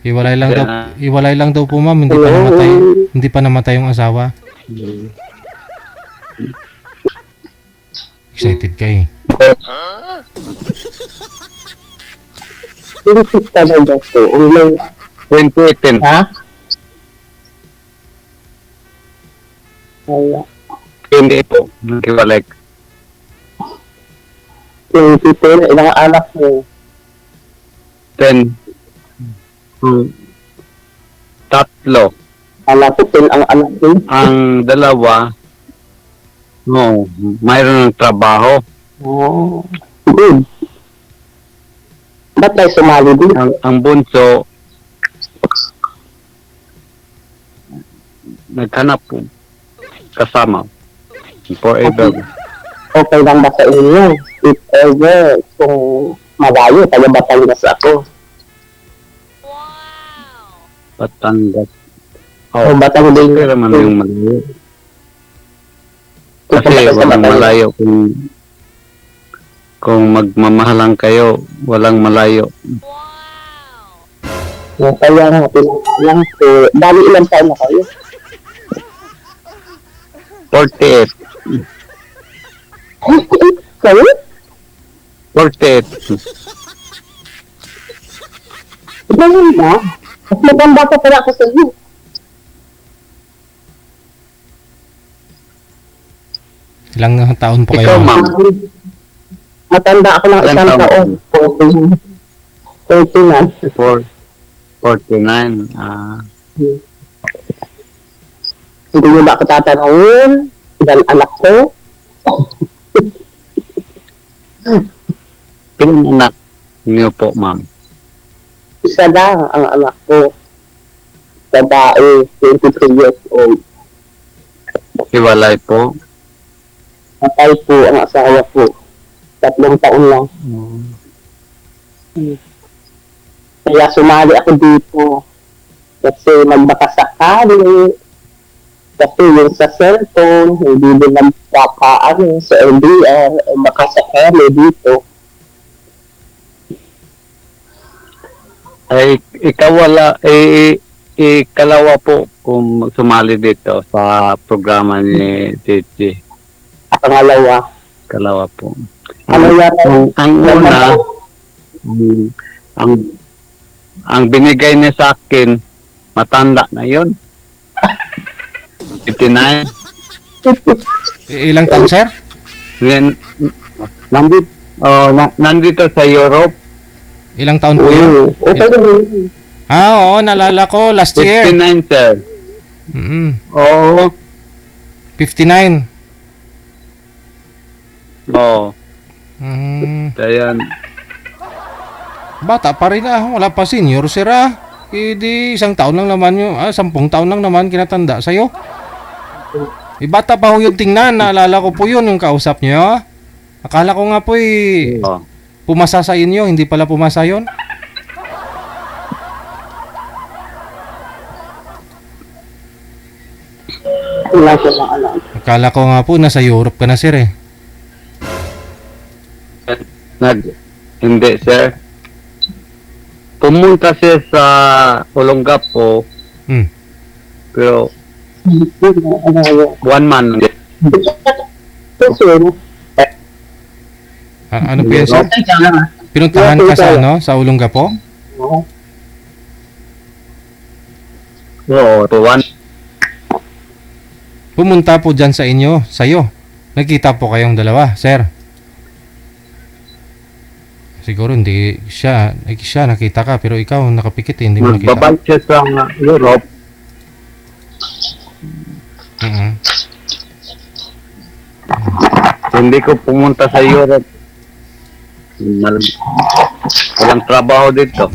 Hiwalay lang daw po, ma'am. Hindi pa namatay yung asawa. Excited ka eh. Pinisita na dito. Ulang, 2018. ha? Kaya, Hindi po. Naghiwalay. 22, ilang anak mo. 10. Tatlo. Anak ko, 10 ang anak mo. Ang dalawa, no, mayroon ng trabaho. Oh, good. Ba't tayo sumali din? Ang bunso, naghanap po. Kasama. Forever. Okay lang ba sa inyo? If ever, kung malayo, taga Batangas ako. Batangas. O Batangas din. Pero man yung malayo. Kasi Pupunta ka sa walang Batangas. malayo kung magmamahalan kayo, walang malayo. Yung kaya nga, lang po. Dali ilang taon na kayo? 48. Kayo? 48. Ganun ba? Mas maganda pa pala ako sa iyo. Ilang taon po Ikaw, kayo? ma'am. Matanda ako ng isang Ilang taon. 49. 49. Hindi niyo ba ako tatanungin? Ilan anak ko? Ilang anak niyo po, ma'am? Isa lang ang anak ko. Babae, 23 years old. Hiwalay po. Patay po ang asawa ko. 3 taon lang. Kaya sumali ako dito. Kasi magbakasakali. Kasi yung sa cellphone, hindi din nagpapaano sa LDR, makasakali dito. Ay, ikaw wala, ikalawa po kung sumali dito sa programa ni Titi. Pangalawa. Kalawa po. Ano yan? Ang una, ang binigay niya sa akin, matanda na yun. 59. Ilang taon, sir? Then, nandito sa Europe, Ilang taon po yun? Okay naman. Oo, nalala ko. Last year. 59, sir. Oo. 59. Oo. Kaya bata pa rin wala pa senior sir di 1 taon lang naman yun 10 taon lang naman kinatanda sa'yo. Bata pa ho yung tingnan, naalala ko po yun yung kausap niyo. Akala ko nga po pumasa sa inyo, hindi pala pumasa yun. Wala siya mga anak. Akala ko nga po nasa Europe ka na sir Hindi, sir. Pumunta siya sa Olongapo, pero 1 month. Ano po yan sir? Pinuntahan ka sa Olongapo? Oo, to 1. Pumunta po dyan sa'yo. Nagkita po kayong dalawa, sir. Siguro hindi siya nakita ka, pero ikaw nakapikit hindi mo nakita. Magbabalik siya sa Europe. Hindi ko pumunta sa Europe. Walang trabaho dito.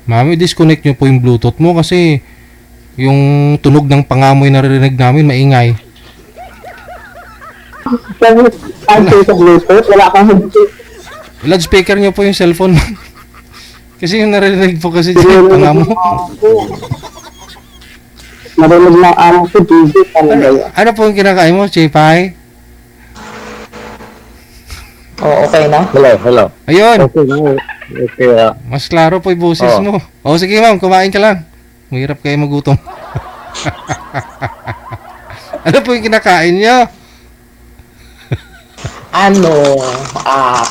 Ma'am, i-disconnect nyo po yung Bluetooth mo kasi yung tunog ng pangamoy naririnig namin maingay. Loudspeaker nyo po yung cellphone mo. Kasi yung naririnig po kasi dyan yung pangamoy. Marinig ng amo ko, DJ talaga yan. Ano po yung kinakain mo, Chipay? Oo, okay na? Hello, hello. Ayun, Okay na. Okay, mas klaro po yung boses Oo. mo. O sige ma'am, kumain ka lang. Mahirap kayo magutom. Ano po yung kinakain niyo? Ano,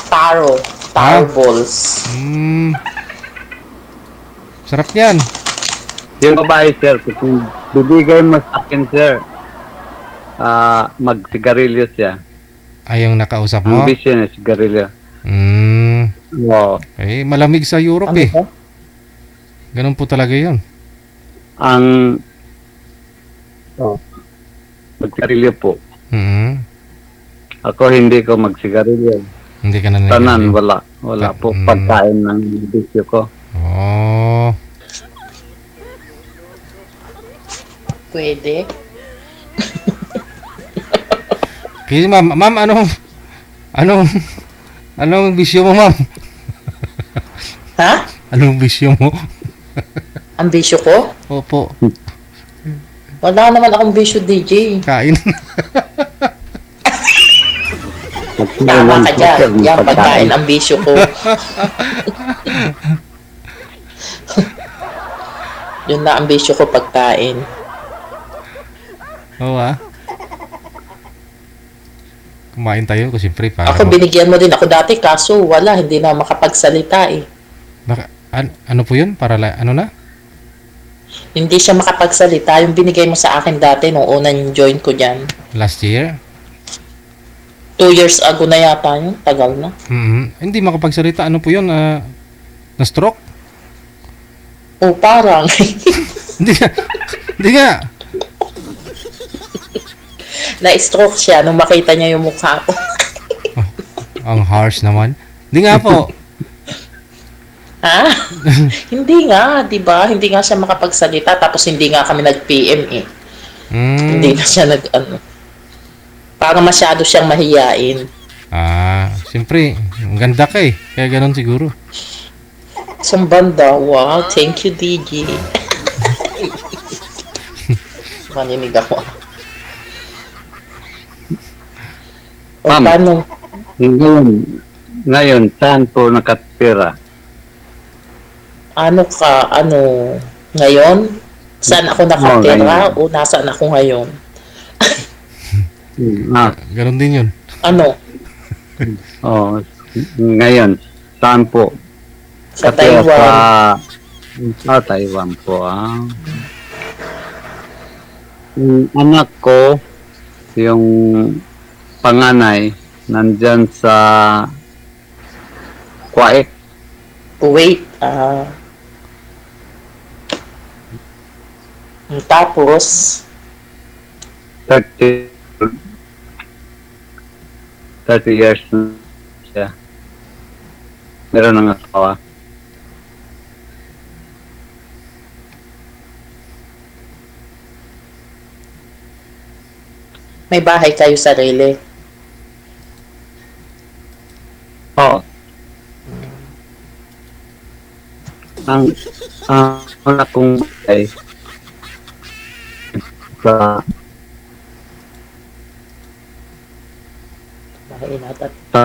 taro. Taro balls. Sarap yan. yung babae, sir, kung bibigay mo sa akin, sir, magsigarilyo siya. Ay, yung nakausap Ang mo? bisyo niya, sigarilyo. Oo. Eh, malamig sa Europe Ano eh. ba? Ganun po talaga yun. Ang magsigarilyo po. Mhm. Ako hindi ko magsigarilyo. Hindi ka na Tanan, nag- wala. Wala po Mm. pagkain ng bisyo ko. Oh. Pwede. Kasi ma'am, anong bisyo mo, ma'am? Ha? Anong bisyo mo? Ang bisyo ko? Opo, Wala naman akong bisyo, DJ. kain. Tama ka dyan. Yung pagkain ang bisyo ko. Yun na ang bisyo ko, pagkain. Oo Kumain tayo kasi siyempre para Ako, binigyan mo din ako dati, kaso wala, hindi na makapagsalita eh. ano po yun? Para ano na? Hindi siya makapagsalita. Yung binigay mo sa akin dati nung unang join ko dyan. Last year? 2 years ago na yata yun. Tagal na. Hindi makapagsalita. Ano po yun? Na-stroke? O parang. Hindi nga. Hindi nga. Na-stroke siya nung makita niya yung mukha ko. Ang harsh naman. Hindi nga po. Ha? Hindi nga, di ba? Hindi nga siya makapagsalita. Tapos hindi nga kami nag-PM eh. Hindi na siya nag-ano. Parang masyado siyang mahiyain. Siyempre. Ang ganda ka eh. Kaya ganun siguro. Isang banda. Wow, thank you, DJ. Maninig ako. O Ma'am. paano? Ngayon, saan po nakatira? Ano ngayon? Saan ako nakatira ngayon. o nasaan ako ngayon? Ganun din yun. Ano? Ngayon, saan po? Sa Katira Taiwan. Taiwan po, Yung anak ko, yung panganay, nandyan sa Kuwait. Kuwait. Tapos, 30 years na siya. Meron ng asawa. may bahay kayo sarili. Oo. Ang anak kong ay sa Bahay natin. sa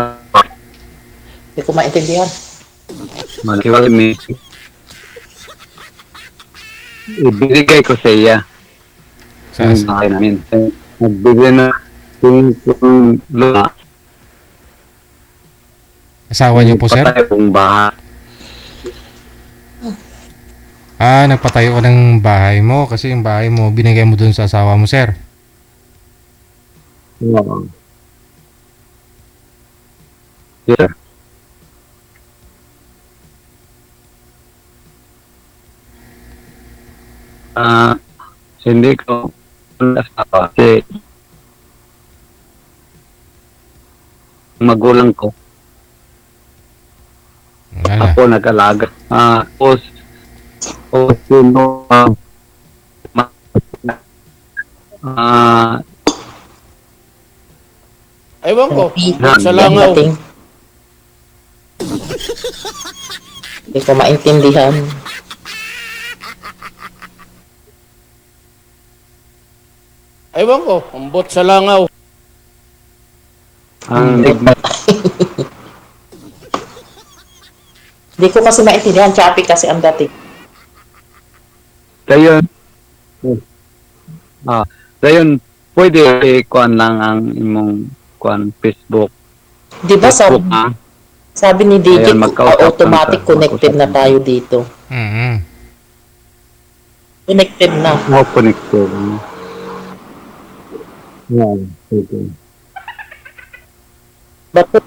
Hindi ko maintindihan. Maliwalmi. Ibigay ko sa iya. Sa, Ang bahay namin. Nagbigay na yung luma. asawa niyo po, sir? Patay kong bahay. Nagpatayo ka ng bahay mo kasi yung bahay mo binigay mo dun sa asawa mo, sir. Oo. Yes, sir. Hindi ko nasawa kasi magulang ko. Wala na. Ako nag-alaga. Sino Ewan ko. Sa langaw. Hindi ko maintindihan. Ewan ko. Ambot sa langaw. ang Di ko kasi maintindihan, choppy kasi ang dating. Dayon, dayon, pwede kuan lang ang imong kuan Facebook. Di ba Facebook, sabi ni Digit, Ayan, magkausap automatic lang sa- connected na magkausap tayo dito. Mm. Connected na. Mo connected. Yan, sige. Bakit?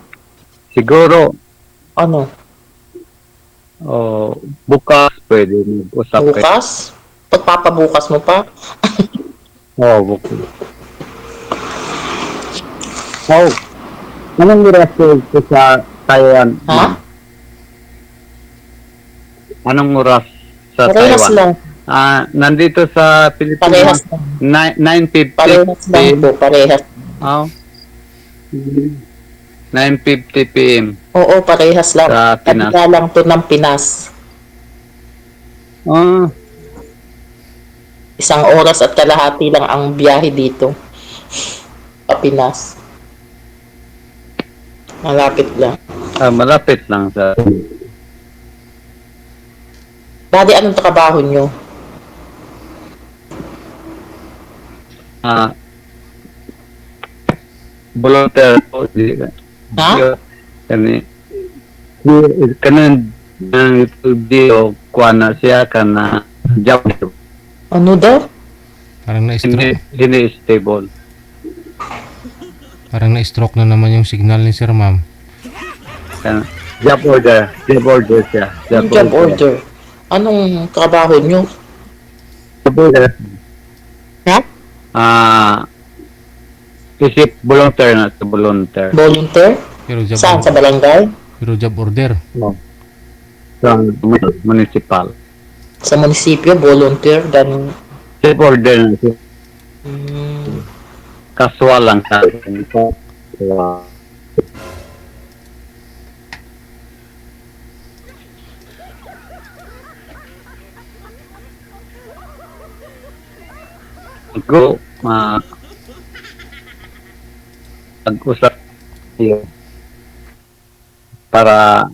Siguro, Ano? bukas pwede mag-usap kayo. Bukas? Pagpapabukas mo pa? Bukas. Anong oras ko sa Taiwan? Ha? Anong oras sa Parehas Taiwan? lang. Nandito sa Parehas Pilipinas, lang. 9:50 Parehas lang p.m. po. Parehas. 9:50 p.m. Oo, parehas lang. Sa Pinas. Kabila lang to ng Pinas. Isang oras at kalahati lang ang biyahe dito. Sa Pinas. Malapit lang. Malapit lang sa Dati, anong trabaho nyo? volunteer po. Ha? Kanan ng video kuha na siya kana job Ano daw? Parang na-stroke. hindi stable. Parang na-stroke na naman yung signal ni Sir Ma'am. Kana, job order siya. Yung job order. Anong trabaho nyo? Job order. Ha? Isip volunteer na sa volunteer. Volunteer? Pero job, Saan? Sa barangay? pero job order. Sa municipal. Sa munisipyo, volunteer? Dan, Job order na siya. Casual lang sa akin. Go, pag-usap tayo para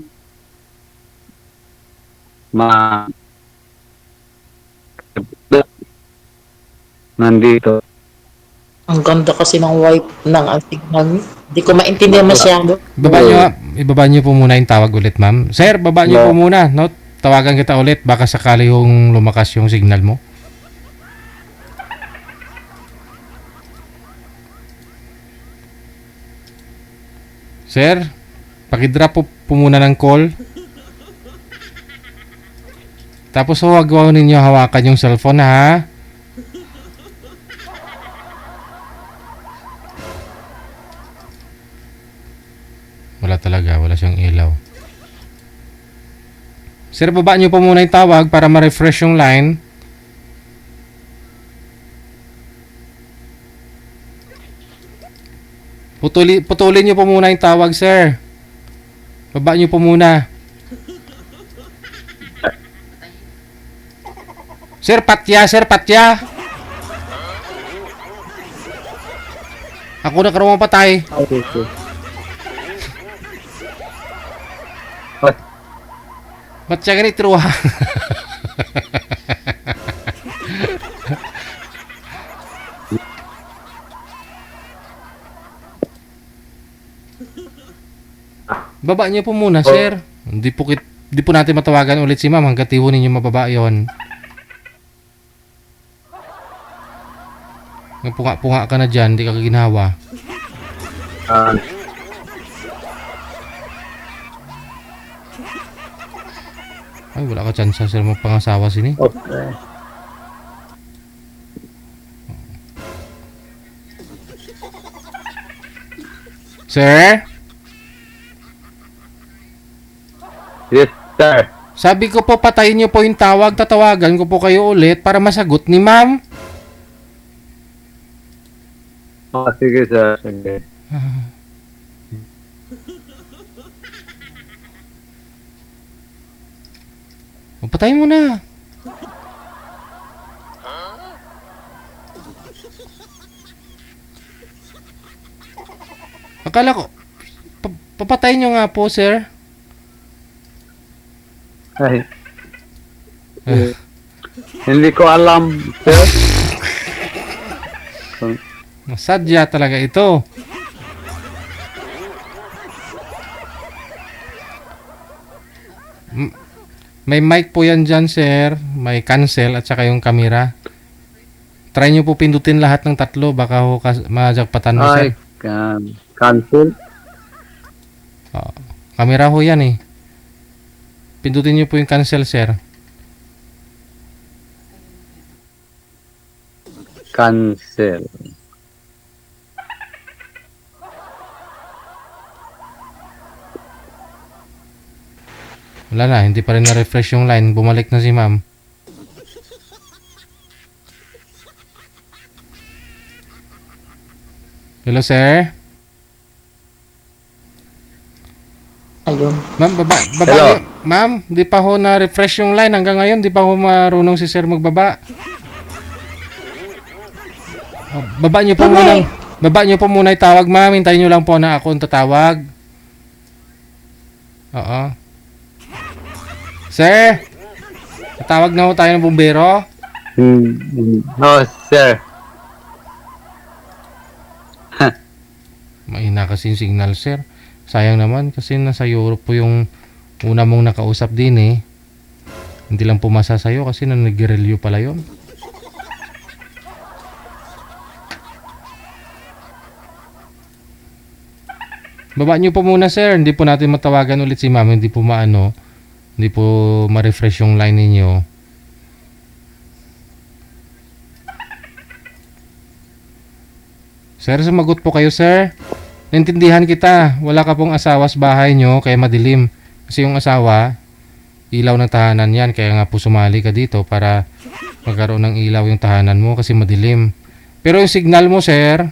nandito. ang ganda kasi ng wipe ng signal. Hindi ko maintindihan masyado. Ibaba nyo po muna yung tawag ulit, ma'am. Sir, baba nyo po muna, no? Tawagan kita ulit, baka sakali yung lumakas yung signal mo. Sir, pakidrop po muna ng call. Tapos huwag ninyo hawakan yung cellphone, ha? Wala talaga, wala siyang ilaw. Sir, baba nyo po muna yung tawag para ma-refresh yung line. Putulin nyo po muna yung tawag, sir. Baba nyo po muna. Sir, patya, sir, patya. Ako na karumang patay. Ba't siya ganit truha? Baba niyo po muna, sir. Hindi po natin matawagan ulit si ma'am hanggat di po ninyo mababa yun. Punga-punga ka na dyan, di ka ginawa. Ay, wala ka chance sir magpangasawa sini. Okay. Sir? Yes, sir. Sabi ko po patayin niyo po yung tawag, tatawagan ko po kayo ulit para masagot ni ma'am. Sige, sir. Sige. O, patayin mo na. Akala ko, papatayin nyo nga po, sir. Ay, Eh, hindi ko alam, sir. Sadya talaga ito. May mic po yan dyan, sir. May cancel at saka yung camera. Try nyo po pindutin lahat ng tatlo. Baka ho majagpatan mo, sir. Ay, cancel. Camera ho yan eh. Pindutin nyo po yung cancel, sir. Cancel. Wala na, hindi pa rin na-refresh yung line. Bumalik na si ma'am. Hello, sir. Ayun. Ma'am, Hello. Ma'am, di pa ho na-refresh yung line hanggang ngayon. Di pa ho marunong si sir magbaba. Baba niyo po muna. Baba niyo po muna itawag, ma'am. Hintayin niyo lang po na ako ang tatawag. Oo. Sir, tatawag na ho tayo ng bumbero. No, sir. Mahina kasi yung signal, sir. Sayang naman kasi nasa Europe po yung una mong nakausap din eh. Hindi lang pumasa sa'yo kasi nag-relyo pala yun. Baba nyo po muna, sir. Hindi po natin matawagan ulit si ma'am. Hindi po maano. Hindi po ma-refresh yung line ninyo. Sir, sumagot po kayo, sir. Naintindihan kita. Wala ka pong asawa sa bahay nyo, kaya madilim. Kasi yung asawa, ilaw ng tahanan yan. Kaya nga po sumali ka dito para magkaroon ng ilaw yung tahanan mo kasi madilim. Pero yung signal mo, sir,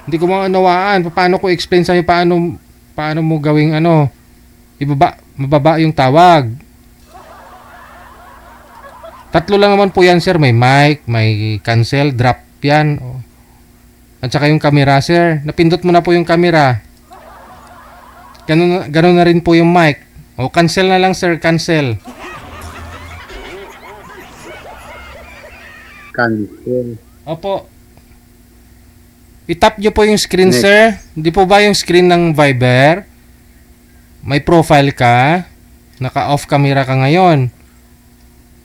hindi ko maunawaan. Paano ko explain sa'yo paano mo gawing mababa yung tawag. Tatlo lang naman po yan, sir. May mic, may cancel, drop yan. At saka yung camera, sir. Napindot mo na po yung camera. Ganun na rin po yung mic. O, cancel na lang, sir. Cancel. Cancel. Opo. I-tap nyo po yung screen, Next. sir. Hindi po ba yung screen ng Viber? May profile ka. Naka-off camera ka ngayon.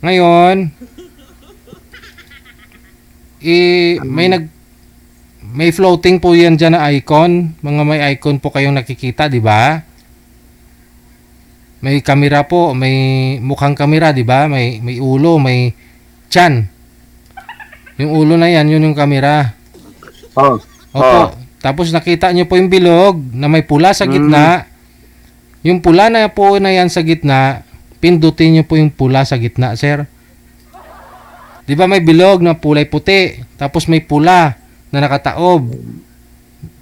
Ngayon, may floating po yan dyan na icon. Mga may icon po kayong nakikita, di ba? May camera po, may mukhang camera, di ba? May ulo, may tiyan. Yung ulo na yan, yun yung camera. Oh. Opo. Tapos nakita nyo po yung bilog na may pula sa gitna. Yung pula na po na yan sa gitna, pindutin nyo po yung pula sa gitna, sir. Di ba may bilog na kulay puti, tapos may pula na nakataob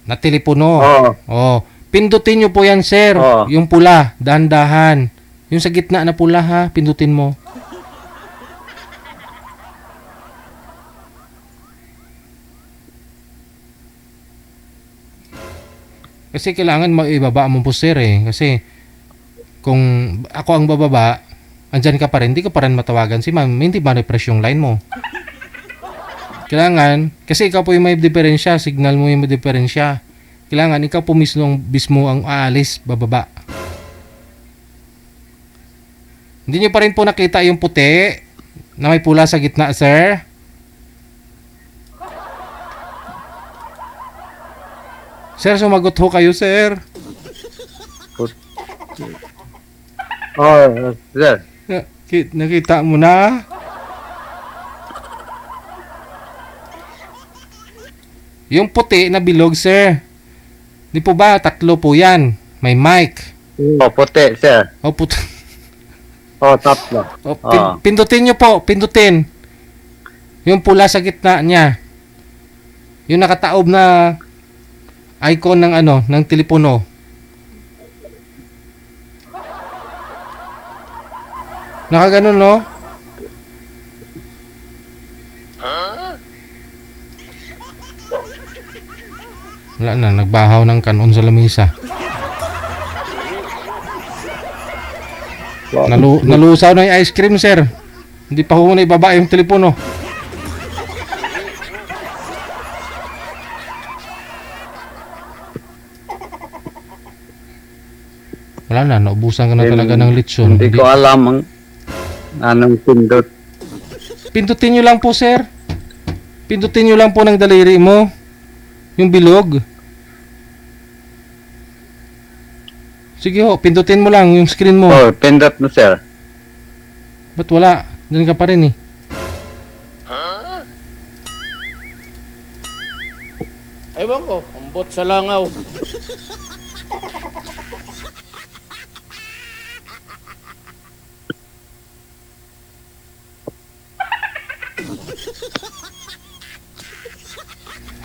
na telepono. Oh. Pindutin nyo po yan, sir. Oh. Yung pula, dahan-dahan. Yung sa gitna na pula, ha, pindutin mo. Kasi kailangan maibaba mo po, sir, eh. Kasi kung ako ang bababa, andyan ka pa rin, hindi ka pa rin matawagan si ma'am, hindi ma-refresh yung line mo. Kailangan, kasi ikaw po yung may diferensya, signal mo yung may diferensya. Kailangan ikaw po mismo ang aalis, bababa. Hindi nyo pa rin po nakita yung puti na may pula sa gitna, sir. Sir, sumagot ho kayo, sir. Oh, sir. Nakita mo na? Yung puti na bilog, sir. Di po ba? Tatlo po yan. May mic. Oh, puti, sir. O, puti. Oh, tatlo. O, pindutin nyo po. Pindutin. Yung pula sa gitna niya. Yung nakataob na icon ng ng telepono. Nakaganon, no? Wala na, nagbahaw ng kanon sa lamisa. po. Nalusaw na yung ice cream, sir. Hindi pa ho na ibaba yung telepono. Wala na, naubusan ka na talaga ng lechon. Hindi ko alam ang anong pindot. Pindutin nyo lang po, sir. Pindutin nyo lang po ng daliri mo. Yung bilog. Sige ho, pindutin mo lang yung screen mo. Oh, pindot na sir. Ba't wala? Diyan ka pa rin eh. Ewan ko, ambot sa langaw.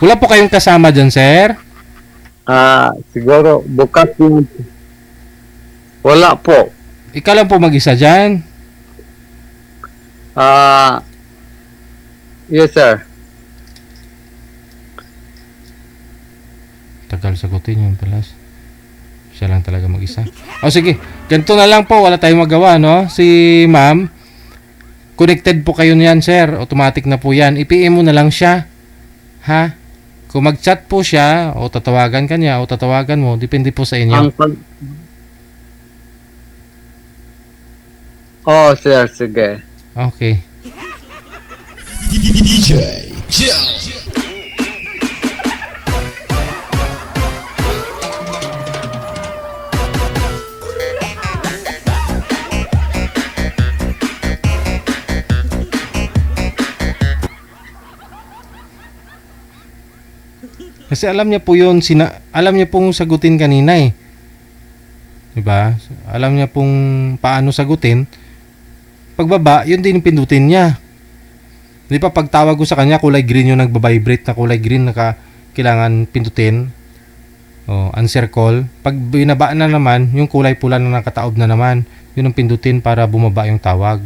Wala po kayong kasama dyan, sir? Siguro bukas yung... Wala po. Ikaw lang po mag-isa dyan. Yes sir. Tagal sagutin yung palas. Siya lang talaga mag-isa. O sige, ganito na lang po. Wala tayong magawa, no? Si ma'am, connected po kayo niyan, sir. Automatic na po yan. I-PM mo na lang siya. Ha? Kung mag-chat po siya, o tatawagan ka niya, o tatawagan mo, depende po sa inyo. Oh sir, sige. Okay. Kasi alam niya po yun, alam niya pong sagutin kanina eh. Diba? Alam niya pong paano sagutin. Pagbaba, yun din yung pindutin niya. Di ba pagtawag ko sa kanya, kulay green yung nagbabibrate na kulay green na kailangan pindutin. O, answer call. Pag binaba na naman, yung kulay pula na nakataob na naman, yun ang pindutin para bumaba yung tawag.